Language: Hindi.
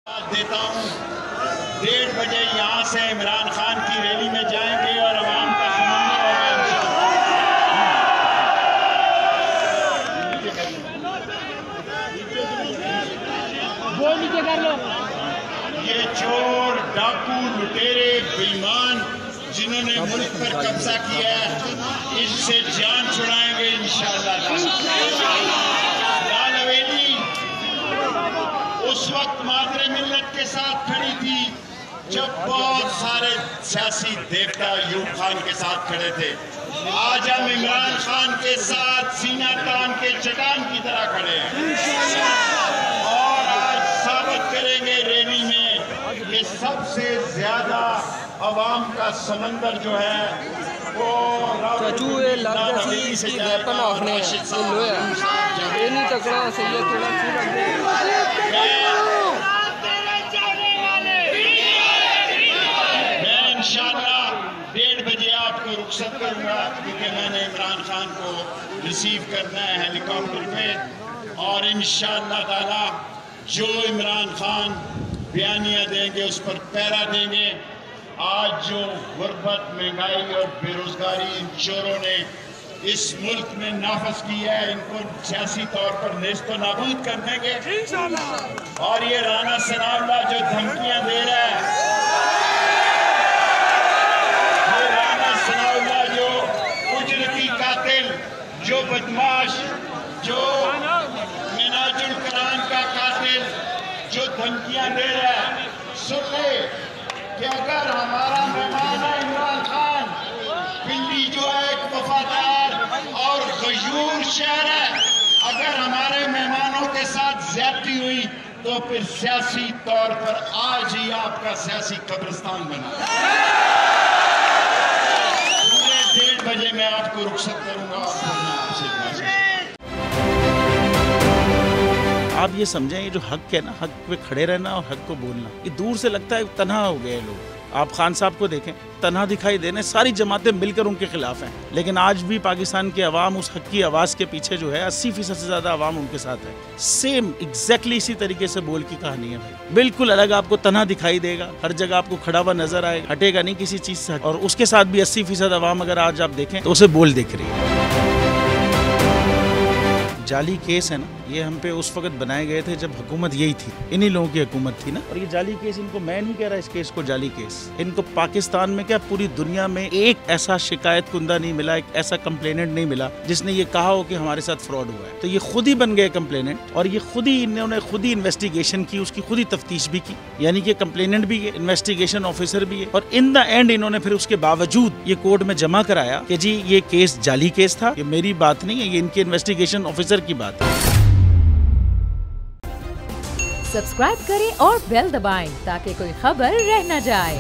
देता हूँ 1:30 बजे यहाँ से इमरान खान की रैली में जाएंगे और अवाम का समंदर होगा। ये चोर, डाकू, लुटेरे, बेईमान जिन्होंने मुल्क पर कब्जा किया है, इनसे जान छुड़ाएंगे इंशाअल्लाह। लाल हवेली उस वक्त मादरे मिल्लत के साथ खड़ी थी जब बहुत सारे सियासी देवता यूब खान के साथ खड़े थे। आज हम इमरान खान के साथ सीना तान के चट्टान की तरह खड़े हैं और आज साबित करेंगे रैली में कि सबसे ज्यादा अवाम का समंदर जो है वो इंशाअल्लाह 1:30 बजे आपको रुखसत करूंगा क्योंकि मैंने इमरान खान को रिसीव करना है हेलीकॉप्टर पे और इंशाअल्लाह ताला जो इमरान खान बयानियां देंगे उस पर पहरा देंगे। आज जो गुर्बत, महंगाई और बेरोजगारी इन चोरों ने इस मुल्क में नाफज किया है, इनको सियासी तौर पर नेस्तो नाबूद कर देंगे। और ये राना सनाउल्लाह जो धमकियां दे रहा है, ये राना सनाउल्लाह जो उजरती कातिल, जो बदमाश, जो मिनाजुल करान का कातिल, जो धमकियां दे रहा है, सुन ले कि अगर हमारा मेहमान है इमरान खान, पिंडी जो है एक वफादार और गयूर शहर है, अगर हमारे मेहमानों के साथ ज्यादती हुई तो फिर सियासी तौर पर आज ही आपका सियासी कब्रिस्तान बना। पूरे 1:30 बजे मैं आपको रुखसत करूंगा। आप ये समझें, ये जो हक है ना, हक पे खड़े रहना और हक को बोलना, ये दूर से लगता है तन्हा हो गए लोग। आप खान साहब को देखें, तन्हा दिखाई देने, सारी जमातें मिलकर उनके खिलाफ हैं, लेकिन आज भी पाकिस्तान की आवाम उस हक की आवाज़ के पीछे जो है 80% से ज़्यादा आवाम उनके साथ है। सेम एग्जैक्टली इसी तरीके से बोल की कहानी है भाई, बिल्कुल अलग आपको तन्हा दिखाई देगा, हर जगह आपको खड़ा हुआ नजर आएगा, हटेगा नहीं किसी चीज़ से। और उसके साथ भी 80% आवाम अगर आज आप देखें तो उसे बोल दिख रही है। जाली केस है ना, ये हम पे उस वक्त बनाए गए थे जब हुकूमत यही थी, इन्हीं लोगों की हुकूमत थी ना। और ये जाली केस, इनको मैं नहीं कह रहा इस केस को जाली केस, इनको पाकिस्तान में क्या पूरी दुनिया में एक ऐसा शिकायत कुंदा नहीं मिला, एक ऐसा कंप्लेनेंट नहीं मिला जिसने ये कहा हो कि हमारे साथ फ्रॉड हुआ है। तो ये खुद ही बन गए कंप्लेनेंट और ये खुद ही इन्होंने खुद ही इन्वेस्टिगेशन की, उसकी खुद ही तफ्तीश भी की, यानी कि कंप्लेनेंट भी है, इन्वेस्टिगेशन ऑफिसर भी है। और इन द एंड इन्होंने फिर उसके बावजूद ये कोर्ट में जमा कराया कि जी ये केस जाली केस था। ये मेरी बात नहीं है, ये इनके इन्वेस्टिगेशन ऑफिसर की बात है। सब्सक्राइब करें और बेल दबाएं ताकि कोई खबर रह न जाए।